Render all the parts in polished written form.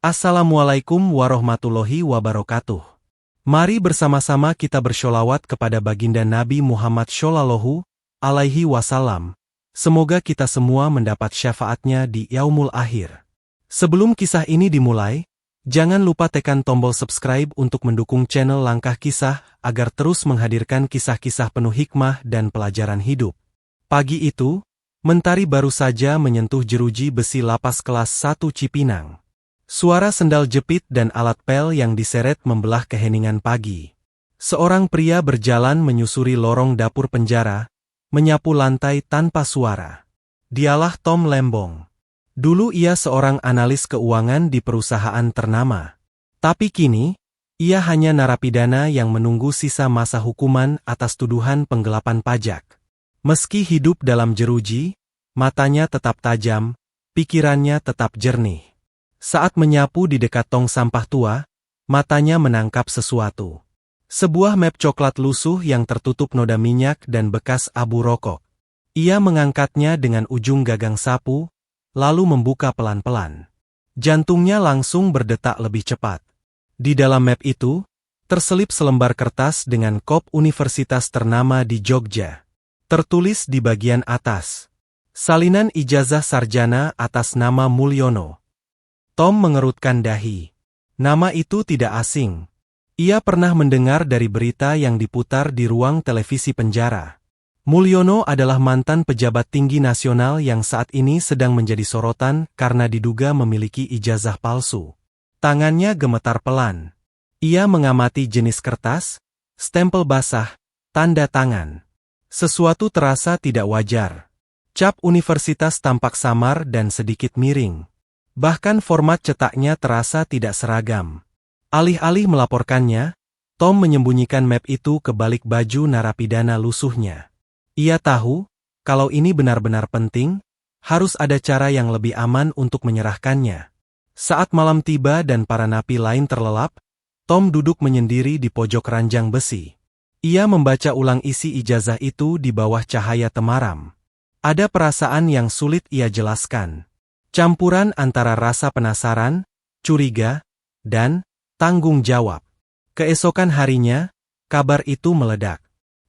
Assalamualaikum warahmatullahi wabarakatuh. Mari bersama-sama kita bersholawat kepada baginda Nabi Muhammad Shallallahu Alaihi Wasallam. Semoga kita semua mendapat syafaatnya di yaumul akhir. Sebelum kisah ini dimulai, jangan lupa tekan tombol subscribe untuk mendukung channel Langkah Kisah agar terus menghadirkan kisah-kisah penuh hikmah dan pelajaran hidup. Pagi itu, mentari baru saja menyentuh jeruji besi lapas kelas 1 Cipinang. Suara sendal jepit dan alat pel yang diseret membelah keheningan pagi. Seorang pria berjalan menyusuri lorong dapur penjara, menyapu lantai tanpa suara. Dialah Tom Lembong. Dulu ia seorang analis keuangan di perusahaan ternama. Tapi kini, ia hanya narapidana yang menunggu sisa masa hukuman atas tuduhan penggelapan pajak. Meski hidup dalam jeruji, matanya tetap tajam, pikirannya tetap jernih. Saat menyapu di dekat tong sampah tua, matanya menangkap sesuatu. Sebuah map coklat lusuh yang tertutup noda minyak dan bekas abu rokok. Ia mengangkatnya dengan ujung gagang sapu, lalu membuka pelan-pelan. Jantungnya langsung berdetak lebih cepat. Di dalam map itu, terselip selembar kertas dengan kop universitas ternama di Jogja. Tertulis di bagian atas, salinan ijazah sarjana atas nama Mulyono. Tom mengerutkan dahi. Nama itu tidak asing. Ia pernah mendengar dari berita yang diputar di ruang televisi penjara. Mulyono adalah mantan pejabat tinggi nasional yang saat ini sedang menjadi sorotan karena diduga memiliki ijazah palsu. Tangannya gemetar pelan. Ia mengamati jenis kertas, stempel basah, tanda tangan. Sesuatu terasa tidak wajar. Cap universitas tampak samar dan sedikit miring. Bahkan format cetaknya terasa tidak seragam. Alih-alih melaporkannya, Tom menyembunyikan map itu ke balik baju narapidana lusuhnya. Ia tahu, kalau ini benar-benar penting, harus ada cara yang lebih aman untuk menyerahkannya. Saat malam tiba dan para napi lain terlelap, Tom duduk menyendiri di pojok ranjang besi. Ia membaca ulang isi ijazah itu di bawah cahaya temaram. Ada perasaan yang sulit ia jelaskan. Campuran antara rasa penasaran, curiga, dan tanggung jawab. Keesokan harinya, kabar itu meledak.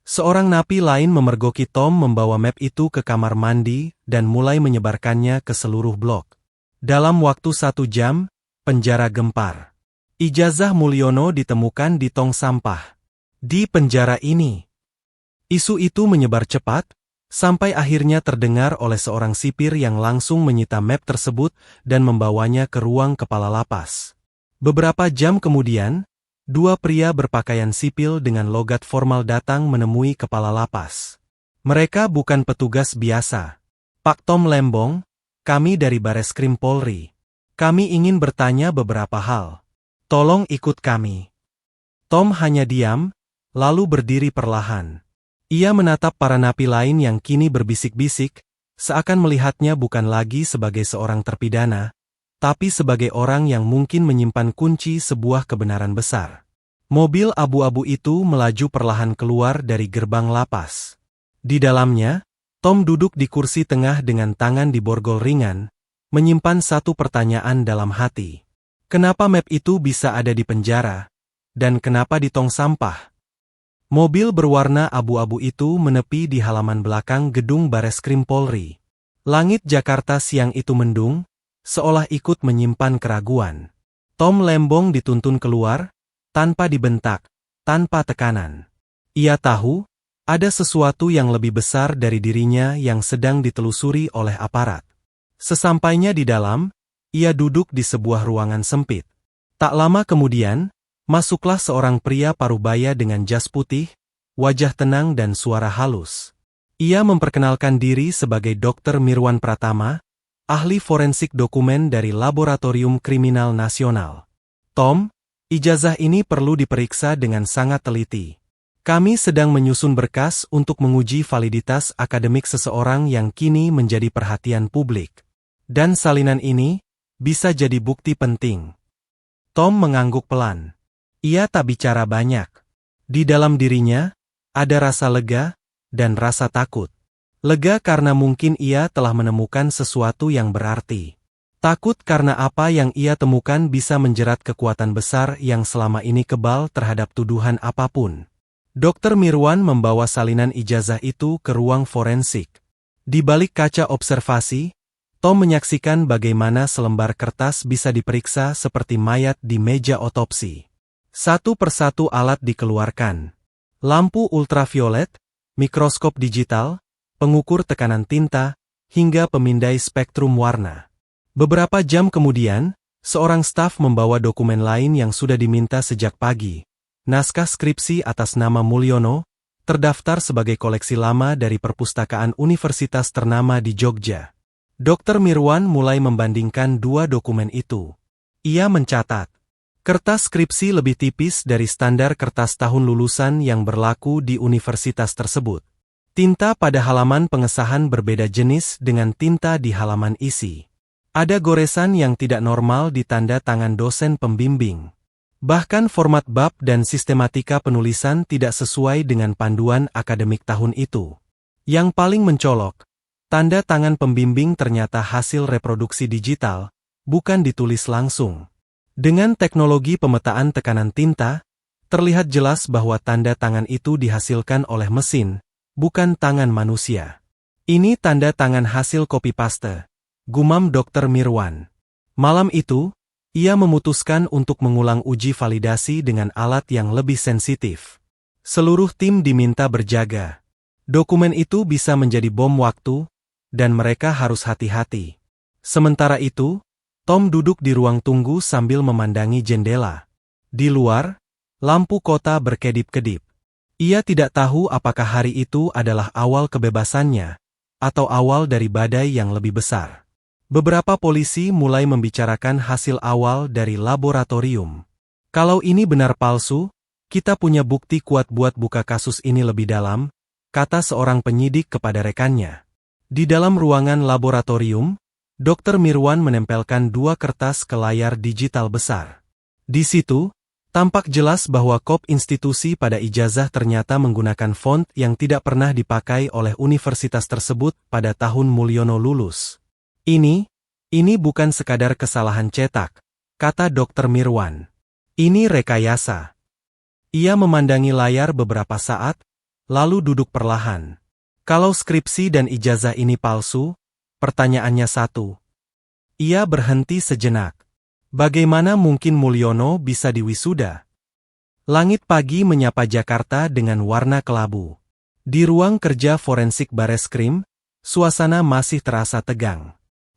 Seorang napi lain memergoki Tom membawa map itu ke kamar mandi dan mulai menyebarkannya ke seluruh blok. Dalam waktu 1 jam, penjara gempar. Ijazah Mulyono ditemukan di tong sampah. Di penjara ini, isu itu menyebar cepat, sampai akhirnya terdengar oleh seorang sipir yang langsung menyita map tersebut dan membawanya ke ruang kepala lapas. Beberapa jam kemudian, 2 pria berpakaian sipil dengan logat formal datang menemui kepala lapas. Mereka bukan petugas biasa. Pak Tom Lembong, kami dari Bareskrim Polri. Kami ingin bertanya beberapa hal. Tolong ikut kami. Tom hanya diam, lalu berdiri perlahan. Ia menatap para napi lain yang kini berbisik-bisik, seakan melihatnya bukan lagi sebagai seorang terpidana, tapi sebagai orang yang mungkin menyimpan kunci sebuah kebenaran besar. Mobil abu-abu itu melaju perlahan keluar dari gerbang lapas. Di dalamnya, Tom duduk di kursi tengah dengan tangan di borgol ringan, menyimpan satu pertanyaan dalam hati. Kenapa map itu bisa ada di penjara? Dan kenapa di tong sampah? Mobil berwarna abu-abu itu menepi di halaman belakang gedung Bareskrim Polri. Langit Jakarta siang itu mendung, seolah ikut menyimpan keraguan. Tom Lembong dituntun keluar, tanpa dibentak, tanpa tekanan. Ia tahu, ada sesuatu yang lebih besar dari dirinya yang sedang ditelusuri oleh aparat. Sesampainya di dalam, ia duduk di sebuah ruangan sempit. Tak lama kemudian, masuklah seorang pria parubaya dengan jas putih, wajah tenang dan suara halus. Ia memperkenalkan diri sebagai Dr. Mirwan Pratama, ahli forensik dokumen dari Laboratorium Kriminal Nasional. Tom, ijazah ini perlu diperiksa dengan sangat teliti. Kami sedang menyusun berkas untuk menguji validitas akademik seseorang yang kini menjadi perhatian publik. Dan salinan ini bisa jadi bukti penting. Tom mengangguk pelan. Ia tak bicara banyak. Di dalam dirinya, ada rasa lega dan rasa takut. Lega karena mungkin ia telah menemukan sesuatu yang berarti. Takut karena apa yang ia temukan bisa menjerat kekuatan besar yang selama ini kebal terhadap tuduhan apapun. Dr. Mirwan membawa salinan ijazah itu ke ruang forensik. Di balik kaca observasi, Tom menyaksikan bagaimana selembar kertas bisa diperiksa seperti mayat di meja otopsi. Satu persatu alat dikeluarkan. Lampu ultraviolet, mikroskop digital, pengukur tekanan tinta, hingga pemindai spektrum warna. Beberapa jam kemudian, seorang staf membawa dokumen lain yang sudah diminta sejak pagi. Naskah skripsi atas nama Mulyono, terdaftar sebagai koleksi lama dari perpustakaan universitas ternama di Jogja. Dr. Mirwan mulai membandingkan dua dokumen itu. Ia mencatat, kertas skripsi lebih tipis dari standar kertas tahun lulusan yang berlaku di universitas tersebut. Tinta pada halaman pengesahan berbeda jenis dengan tinta di halaman isi. Ada goresan yang tidak normal di tanda tangan dosen pembimbing. Bahkan format bab dan sistematika penulisan tidak sesuai dengan panduan akademik tahun itu. Yang paling mencolok, tanda tangan pembimbing ternyata hasil reproduksi digital, bukan ditulis langsung. Dengan teknologi pemetaan tekanan tinta, terlihat jelas bahwa tanda tangan itu dihasilkan oleh mesin, bukan tangan manusia. Ini tanda tangan hasil copy-paste, gumam Dr. Mirwan. Malam itu, ia memutuskan untuk mengulang uji validasi dengan alat yang lebih sensitif. Seluruh tim diminta berjaga. Dokumen itu bisa menjadi bom waktu, dan mereka harus hati-hati. Sementara itu, Tom duduk di ruang tunggu sambil memandangi jendela. Di luar, lampu kota berkedip-kedip. Ia tidak tahu apakah hari itu adalah awal kebebasannya, atau awal dari badai yang lebih besar. Beberapa polisi mulai membicarakan hasil awal dari laboratorium. Kalau ini benar palsu, kita punya bukti kuat buat buka kasus ini lebih dalam, kata seorang penyidik kepada rekannya. Di dalam ruangan laboratorium, Dr. Mirwan menempelkan dua kertas ke layar digital besar. Di situ, tampak jelas bahwa kop institusi pada ijazah ternyata menggunakan font yang tidak pernah dipakai oleh universitas tersebut pada tahun Mulyono lulus. Ini bukan sekadar kesalahan cetak, kata Dr. Mirwan. Ini rekayasa. Ia memandangi layar beberapa saat, lalu duduk perlahan. Kalau skripsi dan ijazah ini palsu, pertanyaannya satu. Ia berhenti sejenak. Bagaimana mungkin Mulyono bisa diwisuda? Langit pagi menyapa Jakarta dengan warna kelabu. Di ruang kerja forensik Bareskrim, suasana masih terasa tegang.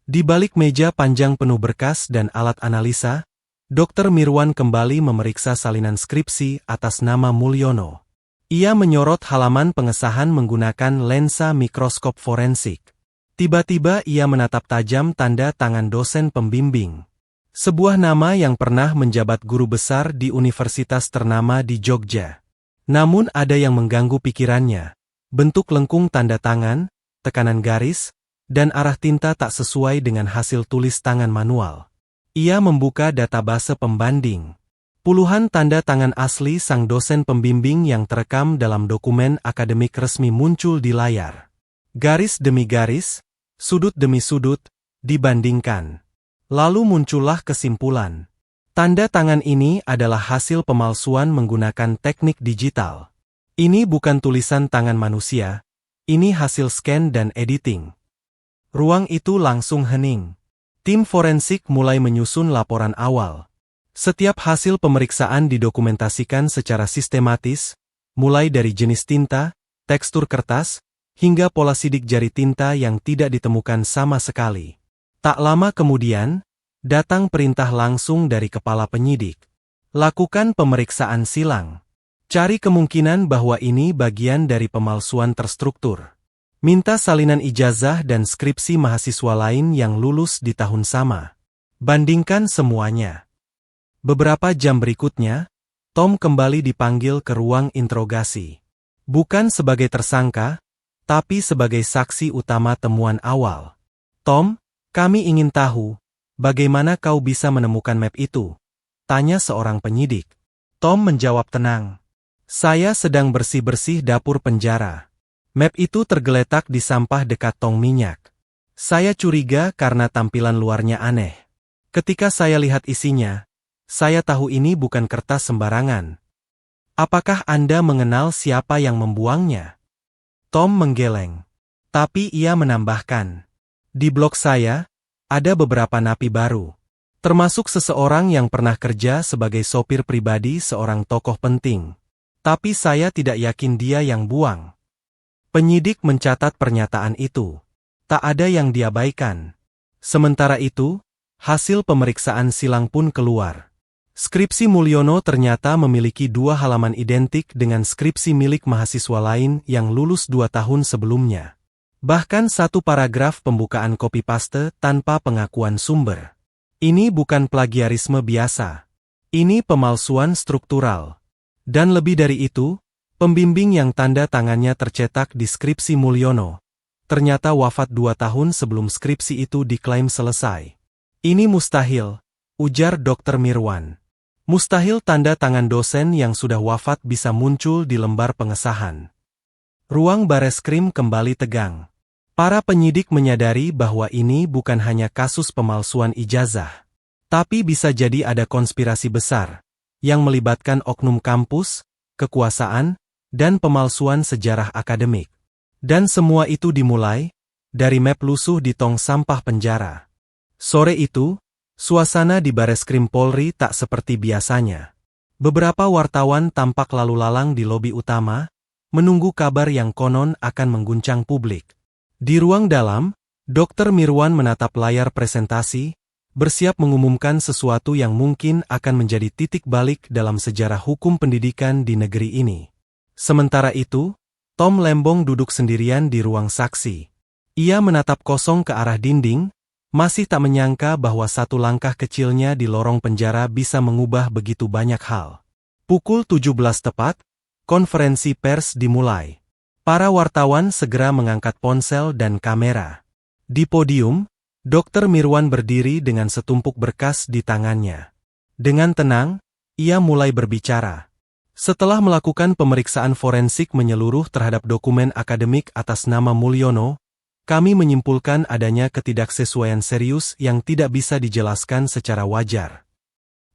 Di balik meja panjang penuh berkas dan alat analisa, Dr. Mirwan kembali memeriksa salinan skripsi atas nama Mulyono. Ia menyorot halaman pengesahan menggunakan lensa mikroskop forensik. Tiba-tiba ia menatap tajam tanda tangan dosen pembimbing. Sebuah nama yang pernah menjabat guru besar di universitas ternama di Jogja. Namun ada yang mengganggu pikirannya. Bentuk lengkung tanda tangan, tekanan garis, dan arah tinta tak sesuai dengan hasil tulis tangan manual. Ia membuka database pembanding. Puluhan tanda tangan asli sang dosen pembimbing yang terekam dalam dokumen akademik resmi muncul di layar. Garis demi garis, sudut demi sudut, dibandingkan. Lalu muncullah kesimpulan. Tanda tangan ini adalah hasil pemalsuan menggunakan teknik digital. Ini bukan tulisan tangan manusia, ini hasil scan dan editing. Ruang itu langsung hening. Tim forensik mulai menyusun laporan awal. Setiap hasil pemeriksaan didokumentasikan secara sistematis, mulai dari jenis tinta, tekstur kertas, hingga pola sidik jari tinta yang tidak ditemukan sama sekali. Tak lama kemudian, datang perintah langsung dari kepala penyidik. Lakukan pemeriksaan silang. Cari kemungkinan bahwa ini bagian dari pemalsuan terstruktur. Minta salinan ijazah dan skripsi mahasiswa lain yang lulus di tahun sama. Bandingkan semuanya. Beberapa jam berikutnya, Tom kembali dipanggil ke ruang interogasi. Bukan sebagai tersangka, tapi sebagai saksi utama temuan awal. Tom, kami ingin tahu, bagaimana kau bisa menemukan map itu? Tanya seorang penyidik. Tom menjawab tenang. Saya sedang bersih-bersih dapur penjara. Map itu tergeletak di sampah dekat tong minyak. Saya curiga karena tampilan luarnya aneh. Ketika saya lihat isinya, saya tahu ini bukan kertas sembarangan. Apakah Anda mengenal siapa yang membuangnya? Tom menggeleng. Tapi ia menambahkan, di blog saya, ada beberapa napi baru. Termasuk seseorang yang pernah kerja sebagai sopir pribadi seorang tokoh penting. Tapi saya tidak yakin dia yang buang. Penyidik mencatat pernyataan itu. Tak ada yang diabaikan. Sementara itu, hasil pemeriksaan silang pun keluar. Skripsi Mulyono ternyata memiliki 2 halaman identik dengan skripsi milik mahasiswa lain yang lulus 2 tahun sebelumnya. Bahkan 1 paragraf pembukaan copy-paste tanpa pengakuan sumber. Ini bukan plagiarisme biasa. Ini pemalsuan struktural. Dan lebih dari itu, pembimbing yang tanda tangannya tercetak di skripsi Mulyono, ternyata wafat 2 tahun sebelum skripsi itu diklaim selesai. Ini mustahil, ujar Dr. Mirwan. Mustahil tanda tangan dosen yang sudah wafat bisa muncul di lembar pengesahan. Ruang Bareskrim kembali tegang. Para penyidik menyadari bahwa ini bukan hanya kasus pemalsuan ijazah. Tapi bisa jadi ada konspirasi besar, yang melibatkan oknum kampus, kekuasaan, dan pemalsuan sejarah akademik. Dan semua itu dimulai dari map lusuh di tong sampah penjara. Sore itu, suasana di Bareskrim Polri tak seperti biasanya. Beberapa wartawan tampak lalu lalang di lobi utama, menunggu kabar yang konon akan mengguncang publik. Di ruang dalam, Dr. Mirwan menatap layar presentasi, bersiap mengumumkan sesuatu yang mungkin akan menjadi titik balik dalam sejarah hukum pendidikan di negeri ini. Sementara itu, Tom Lembong duduk sendirian di ruang saksi. Ia menatap kosong ke arah dinding, masih tak menyangka bahwa 1 langkah kecilnya di lorong penjara bisa mengubah begitu banyak hal. Pukul 17 tepat, konferensi pers dimulai. Para wartawan segera mengangkat ponsel dan kamera. Di podium, Dr. Mirwan berdiri dengan setumpuk berkas di tangannya. Dengan tenang, ia mulai berbicara. Setelah melakukan pemeriksaan forensik menyeluruh terhadap dokumen akademik atas nama Mulyono, kami menyimpulkan adanya ketidaksesuaian serius yang tidak bisa dijelaskan secara wajar.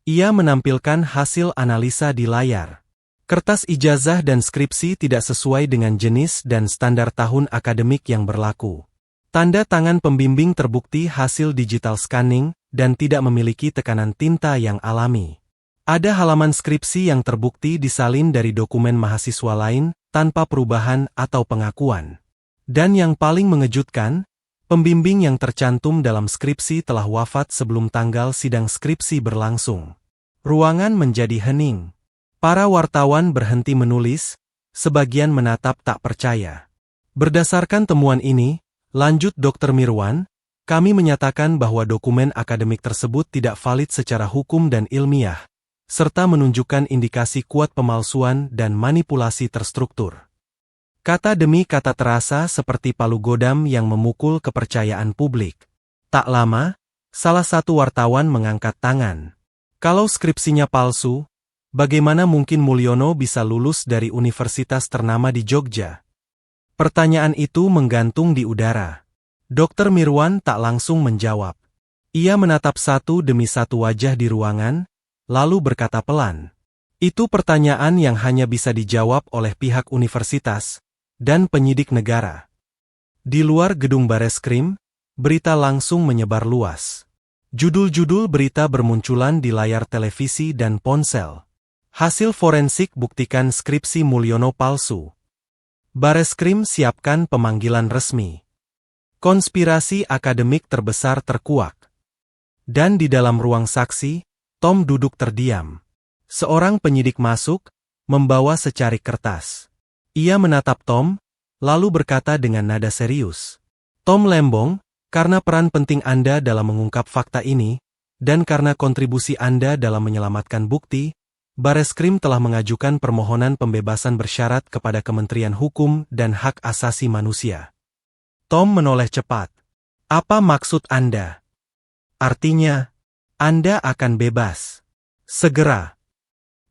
Ia menampilkan hasil analisa di layar. Kertas ijazah dan skripsi tidak sesuai dengan jenis dan standar tahun akademik yang berlaku. Tanda tangan pembimbing terbukti hasil digital scanning dan tidak memiliki tekanan tinta yang alami. Ada halaman skripsi yang terbukti disalin dari dokumen mahasiswa lain tanpa perubahan atau pengakuan. Dan yang paling mengejutkan, pembimbing yang tercantum dalam skripsi telah wafat sebelum tanggal sidang skripsi berlangsung. Ruangan menjadi hening. Para wartawan berhenti menulis, sebagian menatap tak percaya. Berdasarkan temuan ini, lanjut Dr. Mirwan, kami menyatakan bahwa dokumen akademik tersebut tidak valid secara hukum dan ilmiah, serta menunjukkan indikasi kuat pemalsuan dan manipulasi terstruktur. Kata demi kata terasa seperti palu godam yang memukul kepercayaan publik. Tak lama, salah satu wartawan mengangkat tangan. Kalau skripsinya palsu, bagaimana mungkin Mulyono bisa lulus dari universitas ternama di Jogja? Pertanyaan itu menggantung di udara. Dr. Mirwan tak langsung menjawab. Ia menatap satu demi satu wajah di ruangan, lalu berkata pelan. Itu pertanyaan yang hanya bisa dijawab oleh pihak universitas dan penyidik negara. Di luar gedung Bareskrim, berita langsung menyebar luas. Judul-judul berita bermunculan di layar televisi dan ponsel. Hasil forensik buktikan skripsi Mulyono palsu. Bareskrim siapkan pemanggilan resmi. Konspirasi akademik terbesar terkuak. Dan di dalam ruang saksi, Tom duduk terdiam. Seorang penyidik masuk, membawa secarik kertas. Ia menatap Tom, lalu berkata dengan nada serius. Tom Lembong, karena peran penting Anda dalam mengungkap fakta ini, dan karena kontribusi Anda dalam menyelamatkan bukti, Bareskrim telah mengajukan permohonan pembebasan bersyarat kepada Kementerian Hukum dan Hak Asasi Manusia. Tom menoleh cepat. Apa maksud Anda? Artinya, Anda akan bebas. Segera.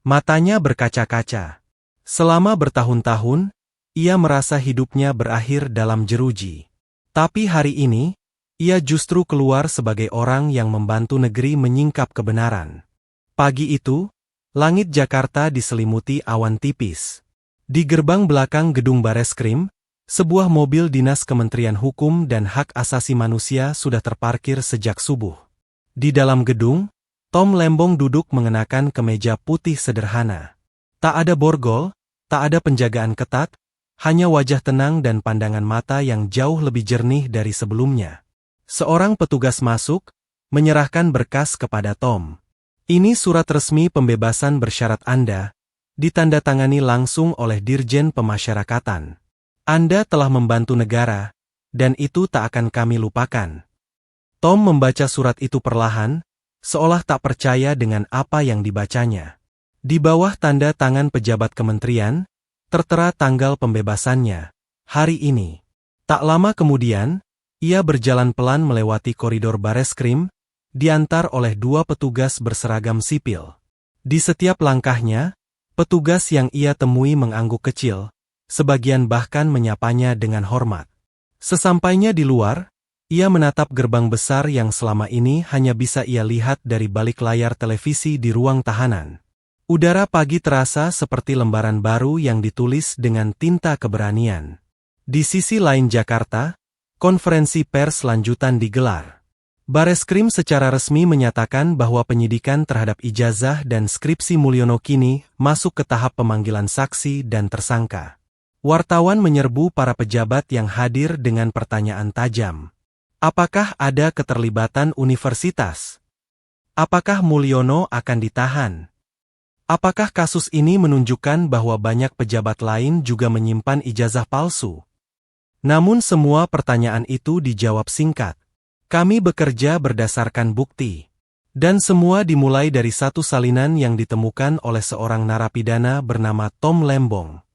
Matanya berkaca-kaca. Selama bertahun-tahun, ia merasa hidupnya berakhir dalam jeruji. Tapi hari ini, Ia justru keluar sebagai orang yang membantu negeri menyingkap kebenaran. Pagi itu, langit Jakarta diselimuti awan tipis. Di gerbang belakang gedung Bareskrim, sebuah mobil dinas Kementerian Hukum dan Hak Asasi Manusia sudah terparkir sejak subuh. Di dalam gedung, Tom Lembong duduk mengenakan kemeja putih sederhana. Tak ada borgol, tak ada penjagaan ketat, hanya wajah tenang dan pandangan mata yang jauh lebih jernih dari sebelumnya. Seorang petugas masuk, menyerahkan berkas kepada Tom. Ini surat resmi pembebasan bersyarat Anda, ditandatangani langsung oleh Dirjen Pemasyarakatan. Anda telah membantu negara, dan itu tak akan kami lupakan. Tom membaca surat itu perlahan, seolah tak percaya dengan apa yang dibacanya. Di bawah tanda tangan pejabat kementerian, tertera tanggal pembebasannya, hari ini. Tak lama kemudian, ia berjalan pelan melewati koridor Bareskrim, diantar oleh dua petugas berseragam sipil. Di setiap langkahnya, petugas yang ia temui mengangguk kecil, sebagian bahkan menyapanya dengan hormat. Sesampainya di luar, ia menatap gerbang besar yang selama ini hanya bisa ia lihat dari balik layar televisi di ruang tahanan. Udara pagi terasa seperti lembaran baru yang ditulis dengan tinta keberanian. Di sisi lain Jakarta, konferensi pers lanjutan digelar. Bareskrim secara resmi menyatakan bahwa penyidikan terhadap ijazah dan skripsi Mulyono kini masuk ke tahap pemanggilan saksi dan tersangka. Wartawan menyerbu para pejabat yang hadir dengan pertanyaan tajam. Apakah ada keterlibatan universitas? Apakah Mulyono akan ditahan? Apakah kasus ini menunjukkan bahwa banyak pejabat lain juga menyimpan ijazah palsu? Namun semua pertanyaan itu dijawab singkat. Kami bekerja berdasarkan bukti. Dan semua dimulai dari satu salinan yang ditemukan oleh seorang narapidana bernama Tom Lembong.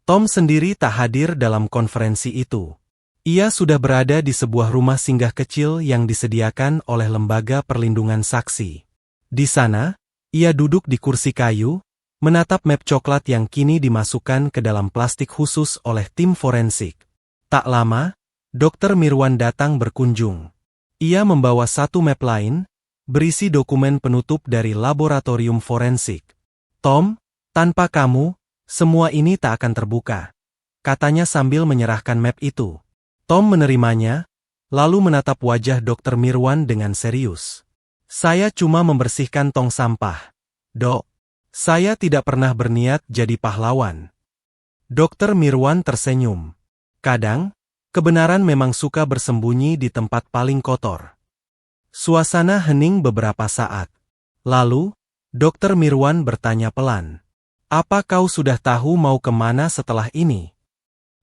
Tom sendiri tak hadir dalam konferensi itu. Ia sudah berada di sebuah rumah singgah kecil yang disediakan oleh Lembaga Perlindungan Saksi. Di sana, ia duduk di kursi kayu, menatap map coklat yang kini dimasukkan ke dalam plastik khusus oleh tim forensik. Tak lama, Dr. Mirwan datang berkunjung. Ia membawa satu map lain, berisi dokumen penutup dari laboratorium forensik. Tom, tanpa kamu, semua ini tak akan terbuka, katanya sambil menyerahkan map itu. Tom menerimanya, lalu menatap wajah Dr. Mirwan dengan serius. Saya cuma membersihkan tong sampah, Dok. Saya tidak pernah berniat jadi pahlawan. Dr. Mirwan tersenyum. Kadang, kebenaran memang suka bersembunyi di tempat paling kotor. Suasana hening beberapa saat. Lalu, Dr. Mirwan bertanya pelan. Apa kau sudah tahu mau kemana setelah ini?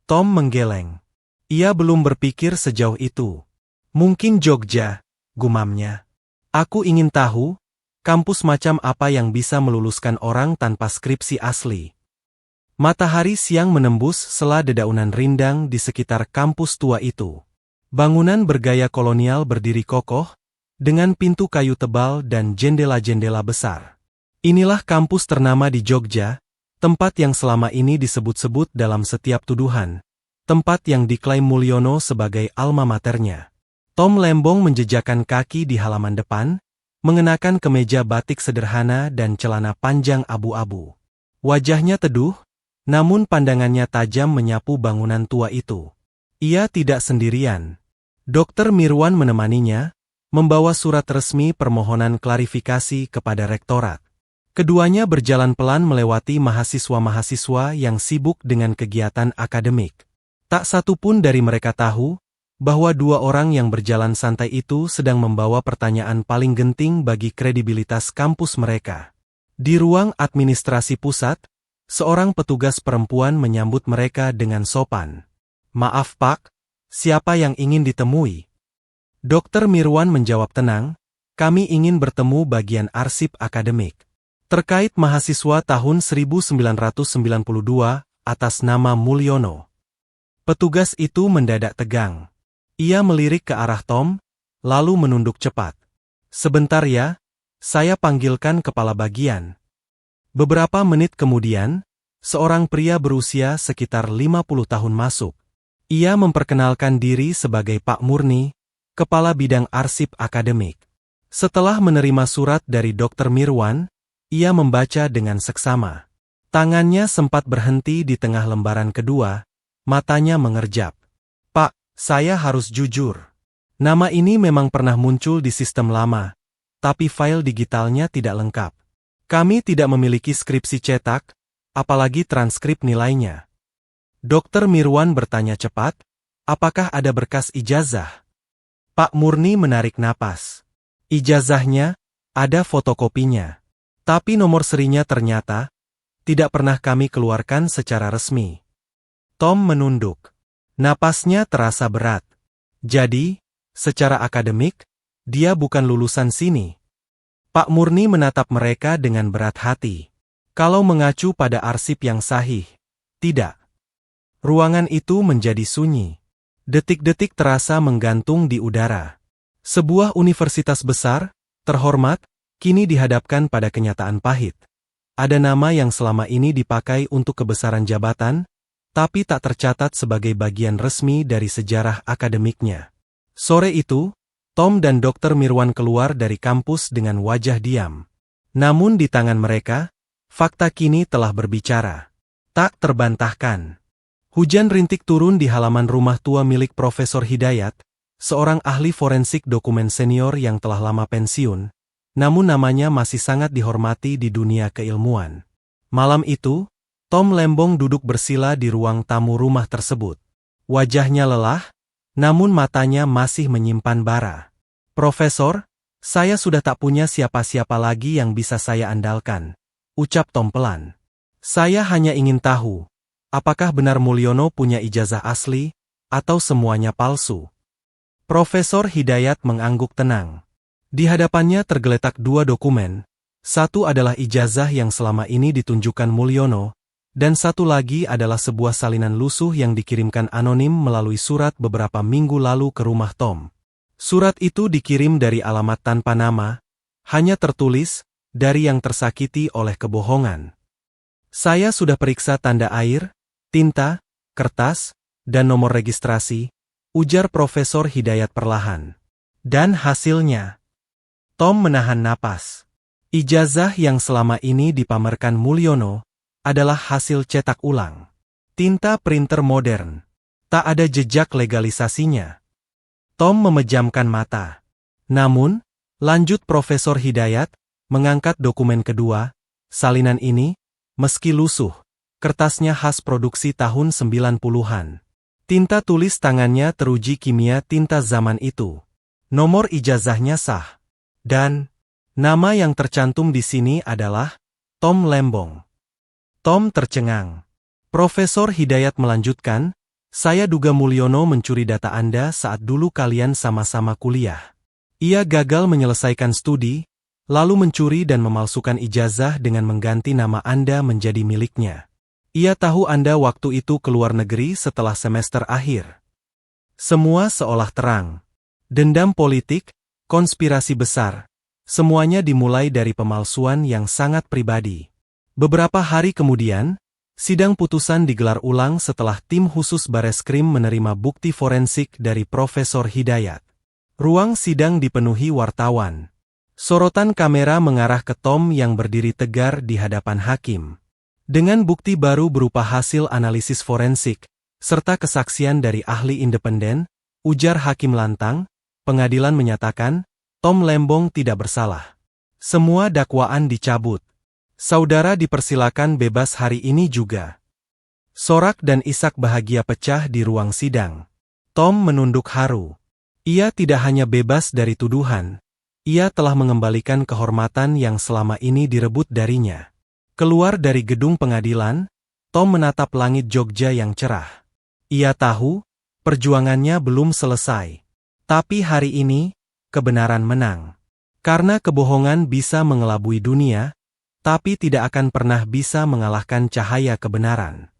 Tom menggeleng. Ia belum berpikir sejauh itu. Mungkin Jogja, gumamnya. Aku ingin tahu, kampus macam apa yang bisa meluluskan orang tanpa skripsi asli. Matahari siang menembus sela dedaunan rindang di sekitar kampus tua itu. Bangunan bergaya kolonial berdiri kokoh, dengan pintu kayu tebal dan jendela-jendela besar. Inilah kampus ternama di Jogja, tempat yang selama ini disebut-sebut dalam setiap tuduhan. Tempat yang diklaim Mulyono sebagai alma maternya. Tom Lembong menjejakkan kaki di halaman depan, mengenakan kemeja batik sederhana dan celana panjang abu-abu. Wajahnya teduh, namun pandangannya tajam menyapu bangunan tua itu. Ia tidak sendirian. Dr. Mirwan menemaninya, membawa surat resmi permohonan klarifikasi kepada rektorat. Keduanya berjalan pelan melewati mahasiswa-mahasiswa yang sibuk dengan kegiatan akademik. Tak satu pun dari mereka tahu bahwa dua orang yang berjalan santai itu sedang membawa pertanyaan paling genting bagi kredibilitas kampus mereka. Di ruang administrasi pusat, seorang petugas perempuan menyambut mereka dengan sopan. Maaf Pak, siapa yang ingin ditemui? Dr. Mirwan menjawab tenang, kami ingin bertemu bagian arsip akademik. Terkait mahasiswa tahun 1992 atas nama Mulyono. Petugas itu mendadak tegang. Ia melirik ke arah Tom, lalu menunduk cepat. Sebentar ya, saya panggilkan kepala bagian. Beberapa menit kemudian, seorang pria berusia sekitar 50 tahun masuk. Ia memperkenalkan diri sebagai Pak Murni, Kepala Bidang Arsip Akademik. Setelah menerima surat dari Dr. Mirwan, ia membaca dengan seksama. Tangannya sempat berhenti di tengah lembaran kedua, matanya mengerjap. Pak, saya harus jujur. Nama ini memang pernah muncul di sistem lama, tapi file digitalnya tidak lengkap. Kami tidak memiliki skripsi cetak, apalagi transkrip nilainya. Dr. Mirwan bertanya cepat, apakah ada berkas ijazah? Pak Murni menarik napas. Ijazahnya, ada fotokopinya. Tapi nomor serinya ternyata, tidak pernah kami keluarkan secara resmi. Tom menunduk. Napasnya terasa berat. Jadi, secara akademik, dia bukan lulusan sini. Pak Murni menatap mereka dengan berat hati. Kalau mengacu pada arsip yang sahih, tidak. Ruangan itu menjadi sunyi. Detik-detik terasa menggantung di udara. Sebuah universitas besar, terhormat, kini dihadapkan pada kenyataan pahit. Ada nama yang selama ini dipakai untuk kebesaran jabatan, tapi tak tercatat sebagai bagian resmi dari sejarah akademiknya. Sore itu, Tom dan Dr. Mirwan keluar dari kampus dengan wajah diam. Namun di tangan mereka, fakta kini telah berbicara. Tak terbantahkan. Hujan rintik turun di halaman rumah tua milik Profesor Hidayat, seorang ahli forensik dokumen senior yang telah lama pensiun, namun namanya masih sangat dihormati di dunia keilmuan. Malam itu, Tom Lembong duduk bersila di ruang tamu rumah tersebut. Wajahnya lelah, namun matanya masih menyimpan bara. Profesor, saya sudah tak punya siapa-siapa lagi yang bisa saya andalkan, ucap Tom pelan. Saya hanya ingin tahu, apakah benar Mulyono punya ijazah asli, atau semuanya palsu? Profesor Hidayat mengangguk tenang. Di hadapannya tergeletak dua dokumen, satu adalah ijazah yang selama ini ditunjukkan Mulyono, dan satu lagi adalah sebuah salinan lusuh yang dikirimkan anonim melalui surat beberapa minggu lalu ke rumah Tom. Surat itu dikirim dari alamat tanpa nama, hanya tertulis, dari yang tersakiti oleh kebohongan. Saya sudah periksa tanda air, tinta, kertas, dan nomor registrasi, ujar Profesor Hidayat perlahan. Dan hasilnya. Tom menahan napas. Ijazah yang selama ini dipamerkan Mulyono adalah hasil cetak ulang. Tinta printer modern. Tak ada jejak legalisasinya. Tom memejamkan mata. Namun, lanjut Profesor Hidayat, mengangkat dokumen kedua, salinan ini, meski lusuh, kertasnya khas produksi tahun 90-an. Tinta tulis tangannya teruji kimia tinta zaman itu. Nomor ijazahnya sah. Dan, nama yang tercantum di sini adalah Tom Lembong. Tom tercengang. Profesor Hidayat melanjutkan, saya duga Mulyono mencuri data Anda saat dulu kalian sama-sama kuliah. Ia gagal menyelesaikan studi, lalu mencuri dan memalsukan ijazah dengan mengganti nama Anda menjadi miliknya. Ia tahu Anda waktu itu keluar negeri setelah semester akhir. Semua seolah terang. Dendam politik, konspirasi besar, semuanya dimulai dari pemalsuan yang sangat pribadi. Beberapa hari kemudian, sidang putusan digelar ulang setelah tim khusus Bareskrim menerima bukti forensik dari Profesor Hidayat. Ruang sidang dipenuhi wartawan. Sorotan kamera mengarah ke Tom yang berdiri tegar di hadapan hakim. Dengan bukti baru berupa hasil analisis forensik, serta kesaksian dari ahli independen, ujar hakim lantang, pengadilan menyatakan, Tom Lembong tidak bersalah. Semua dakwaan dicabut. Saudara dipersilakan bebas hari ini juga. Sorak dan isak bahagia pecah di ruang sidang. Tom menunduk haru. Ia tidak hanya bebas dari tuduhan, ia telah mengembalikan kehormatan yang selama ini direbut darinya. Keluar dari gedung pengadilan, Tom menatap langit Jogja yang cerah. Ia tahu, perjuangannya belum selesai. Tapi hari ini, kebenaran menang. Karena kebohongan bisa mengelabui dunia, tapi tidak akan pernah bisa mengalahkan cahaya kebenaran.